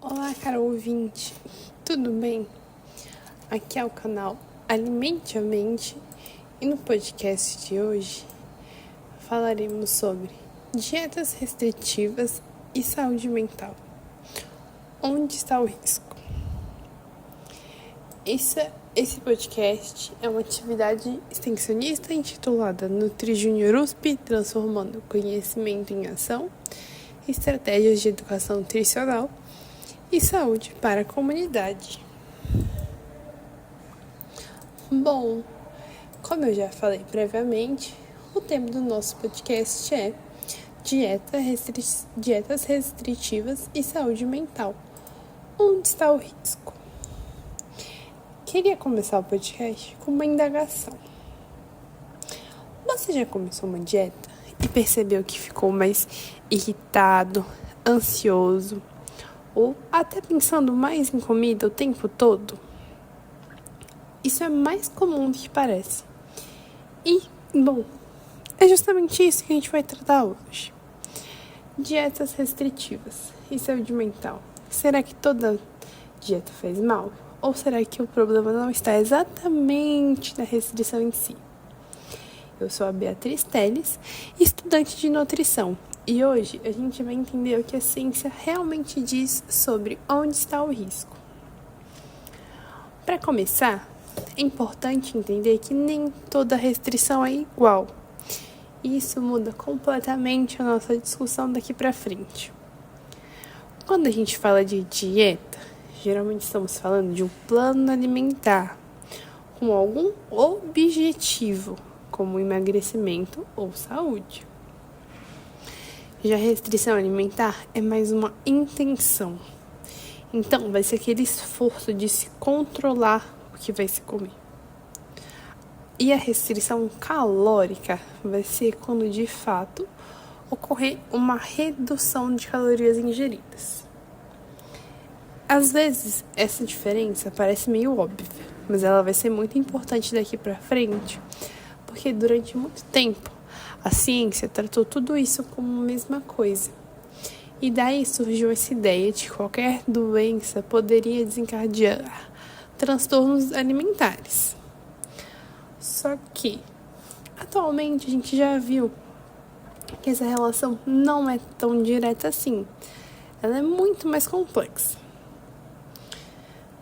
Olá, caro ouvinte, tudo bem? Aqui é o canal Alimente a Mente e no podcast de hoje falaremos sobre dietas restritivas e saúde mental. Onde está o risco? Esse podcast é uma atividade extensionista intitulada Nutri Junior USP, transformando conhecimento em ação, estratégias de educação nutricional e saúde para a comunidade. Bom, como eu já falei previamente, o tema do nosso podcast é dietas restritivas e saúde mental. Onde está o risco? Queria começar o podcast com uma indagação. Você já começou uma dieta e percebeu que ficou mais irritado, ansioso, ou até pensando mais em comida o tempo todo? Isso é mais comum do que parece. E, bom, é justamente isso que a gente vai tratar hoje. Dietas restritivas e saúde mental. Será que toda dieta faz mal? Ou será que o problema não está exatamente na restrição em si? Eu sou a Beatriz Teles, estudante de nutrição. E hoje a gente vai entender o que a ciência realmente diz sobre onde está o risco. Para começar, é importante entender que nem toda restrição é igual. E isso muda completamente a nossa discussão daqui para frente. Quando a gente fala de dieta, geralmente estamos falando de um plano alimentar com algum objetivo, como emagrecimento ou saúde. Já a restrição alimentar é mais uma intenção. Então, vai ser aquele esforço de se controlar o que vai se comer. E a restrição calórica vai ser quando, de fato, ocorrer uma redução de calorias ingeridas. Às vezes, essa diferença parece meio óbvia, mas ela vai ser muito importante daqui para frente, porque durante muito tempo, a ciência tratou tudo isso como a mesma coisa. E daí surgiu essa ideia de que qualquer doença poderia desencadear transtornos alimentares. Só que, atualmente, a gente já viu que essa relação não é tão direta assim. Ela é muito mais complexa.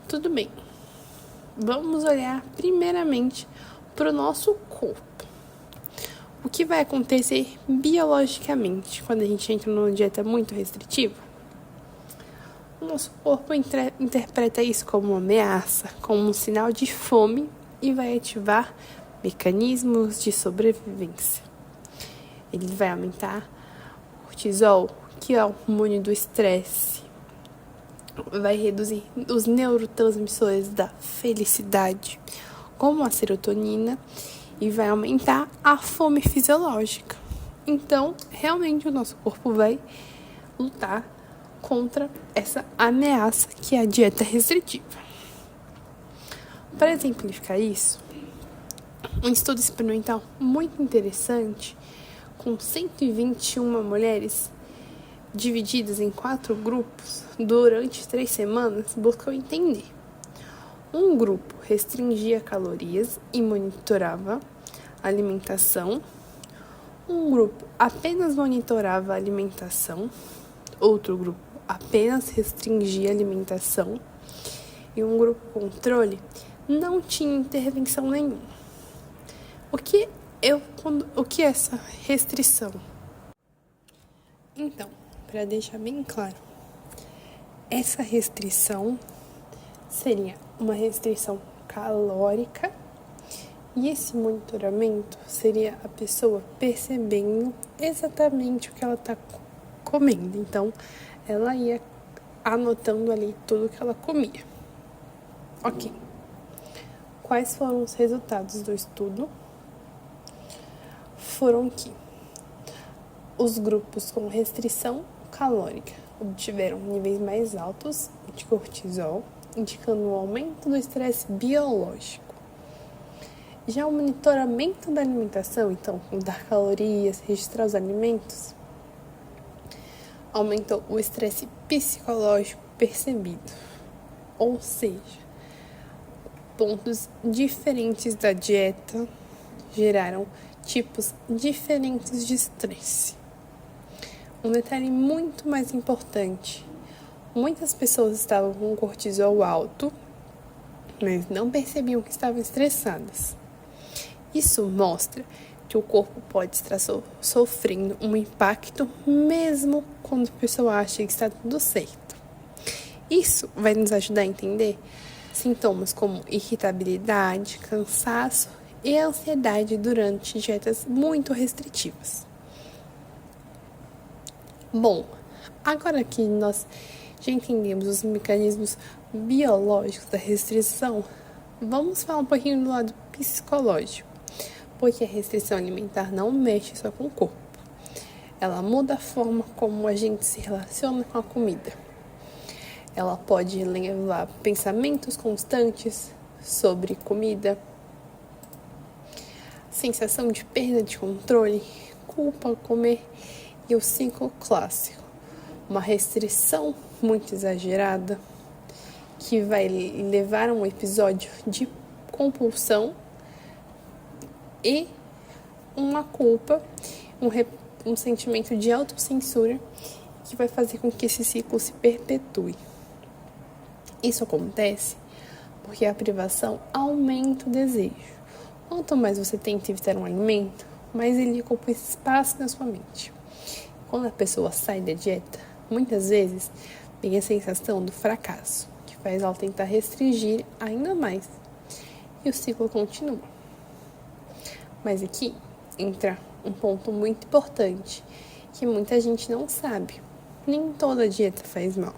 Tudo bem. Vamos olhar primeiramente para o nosso corpo. O que vai acontecer biologicamente quando a gente entra numa dieta muito restritiva? O nosso corpo interpreta isso como uma ameaça, como um sinal de fome e vai ativar mecanismos de sobrevivência. Ele vai aumentar o cortisol, que é o hormônio do estresse. Vai reduzir os neurotransmissores da felicidade, como a serotonina, e vai aumentar a fome fisiológica. Então, realmente, o nosso corpo vai lutar contra essa ameaça que é a dieta restritiva. Para exemplificar isso, um estudo experimental muito interessante, com 121 mulheres divididas em 4 grupos durante 3 semanas, buscou entender. Um grupo restringia calorias e monitorava a alimentação. Um grupo apenas monitorava a alimentação. Outro grupo apenas restringia a alimentação. E um grupo controle não tinha intervenção nenhuma. O que é essa restrição? Então, para deixar bem claro, essa restrição seria uma restrição calórica e esse monitoramento seria a pessoa percebendo exatamente o que ela está comendo. Então, ela ia anotando ali tudo que ela comia. Ok. Quais foram os resultados do estudo? Foram que os grupos com restrição calórica obtiveram níveis mais altos de cortisol, indicando um aumento do estresse biológico. Já o monitoramento da alimentação, então, contar calorias, registrar os alimentos, aumentou o estresse psicológico percebido. Ou seja, pontos diferentes da dieta geraram tipos diferentes de estresse. Um detalhe muito mais importante: muitas pessoas estavam com cortisol alto, mas não percebiam que estavam estressadas. Isso mostra que o corpo pode estar sofrendo um impacto mesmo quando a pessoa acha que está tudo certo. Isso vai nos ajudar a entender sintomas como irritabilidade, cansaço e ansiedade durante dietas muito restritivas. Bom, agora que nós já entendemos os mecanismos biológicos da restrição, vamos falar um pouquinho do lado psicológico, porque a restrição alimentar não mexe só com o corpo. Ela muda a forma como a gente se relaciona com a comida. Ela pode levar pensamentos constantes sobre comida, sensação de perda de controle, culpa ao comer e o ciclo clássico. Uma restrição muito exagerada que vai levar a um episódio de compulsão e uma culpa, um sentimento de autocensura que vai fazer com que esse ciclo se perpetue. Isso acontece porque a privação aumenta o desejo. Quanto mais você tenta evitar um alimento, mais ele ocupa espaço na sua mente. Quando a pessoa sai da dieta, muitas vezes vem a sensação do fracasso, que faz ela tentar restringir ainda mais. E o ciclo continua. Mas aqui entra um ponto muito importante, que muita gente não sabe. Nem toda dieta faz mal.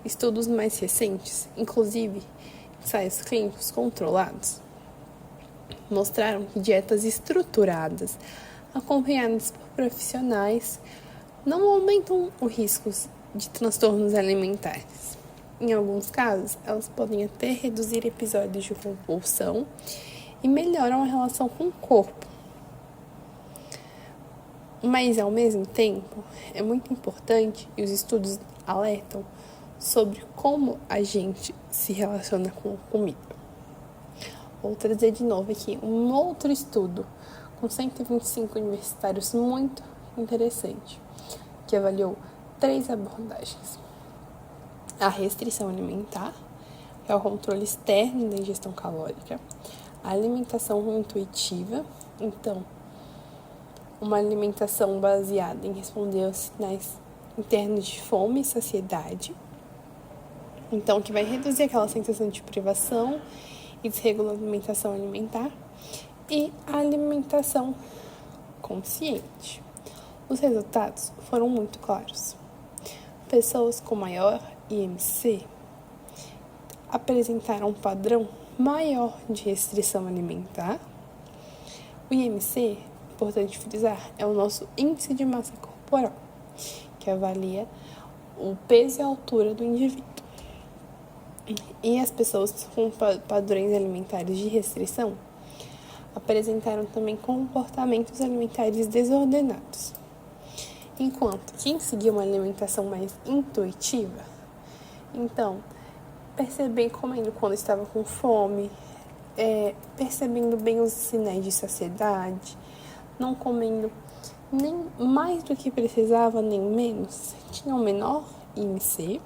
Estudos mais recentes, inclusive ensaios clínicos controlados, mostraram que dietas estruturadas, acompanhadas por profissionais, não aumentam o risco de transtornos alimentares. Em alguns casos, elas podem até reduzir episódios de compulsão e melhoram a relação com o corpo. Mas, ao mesmo tempo, é muito importante, e os estudos alertam, sobre como a gente se relaciona com a comida. Vou trazer de novo aqui um outro estudo com 125 universitários muito interessante, que avaliou 3 abordagens. A restrição alimentar, que é o controle externo da ingestão calórica, a alimentação intuitiva, então, uma alimentação baseada em responder aos sinais internos de fome e saciedade, então, que vai reduzir aquela sensação de privação e desregulamentação alimentar, e a alimentação consciente. Os resultados foram muito claros. Pessoas com maior IMC apresentaram um padrão maior de restrição alimentar. O IMC, importante frisar, é o nosso índice de massa corporal, que avalia o peso e a altura do indivíduo. E as pessoas com padrões alimentares de restrição apresentaram também comportamentos alimentares desordenados. Enquanto quem seguia uma alimentação mais intuitiva, então, percebendo comendo quando estava com fome, percebendo bem os sinais de saciedade, não comendo nem mais do que precisava, nem menos, tinha um menor IMC,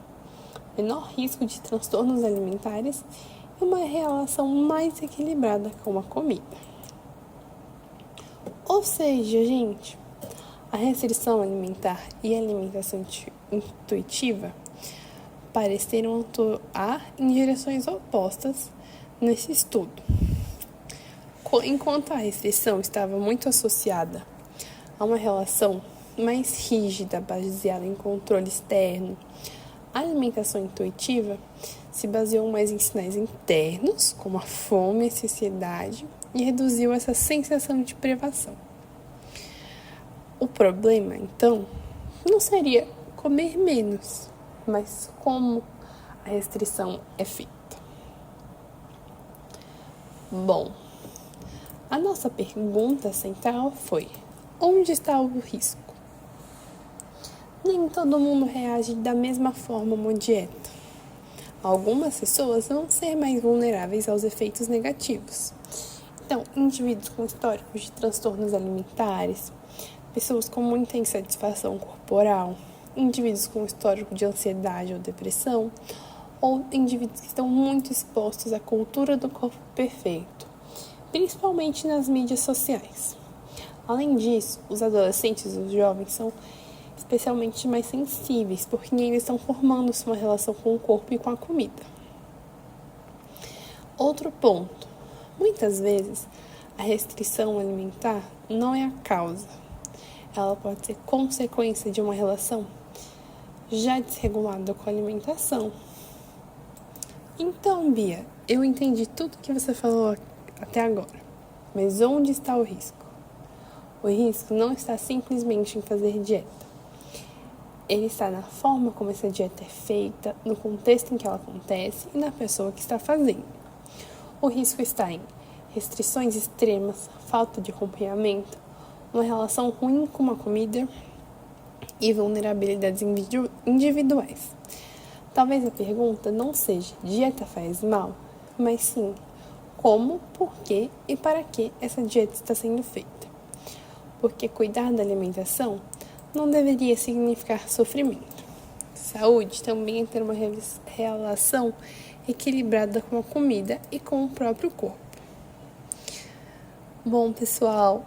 menor risco de transtornos alimentares e uma relação mais equilibrada com a comida. Ou seja, gente, a restrição alimentar e a alimentação intuitiva pareceram atuar em direções opostas nesse estudo. Enquanto a restrição estava muito associada a uma relação mais rígida, baseada em controle externo, a alimentação intuitiva se baseou mais em sinais internos, como a fome e a saciedade, e reduziu essa sensação de privação. O problema, então, não seria comer menos, mas como a restrição é feita. Bom, a nossa pergunta central foi: onde está o risco? Nem todo mundo reage da mesma forma a uma dieta. Algumas pessoas vão ser mais vulneráveis aos efeitos negativos. Então, indivíduos com históricos de transtornos alimentares, pessoas com muita insatisfação corporal, indivíduos com histórico de ansiedade ou depressão, ou indivíduos que estão muito expostos à cultura do corpo perfeito, principalmente nas mídias sociais. Além disso, os adolescentes e os jovens são especialmente mais sensíveis, porque eles estão formando uma relação com o corpo e com a comida. Outro ponto. Muitas vezes, a restrição alimentar não é a causa. Ela pode ser consequência de uma relação já desregulada com a alimentação. Então, Bia, eu entendi tudo que você falou até agora. Mas onde está o risco? O risco não está simplesmente em fazer dieta. Ele está na forma como essa dieta é feita, no contexto em que ela acontece e na pessoa que está fazendo. O risco está em restrições extremas, falta de acompanhamento, uma relação ruim com uma comida e vulnerabilidades individuais. Talvez a pergunta não seja dieta faz mal, mas sim como, por quê e para que essa dieta está sendo feita. Porque cuidar da alimentação não deveria significar sofrimento. Saúde também é ter uma relação equilibrada com a comida e com o próprio corpo. Bom, pessoal,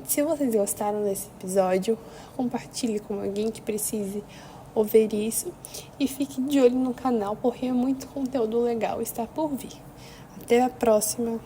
se vocês gostaram desse episódio, compartilhe com alguém que precise ouvir isso e fique de olho no canal, porque muito conteúdo legal está por vir. Até a próxima!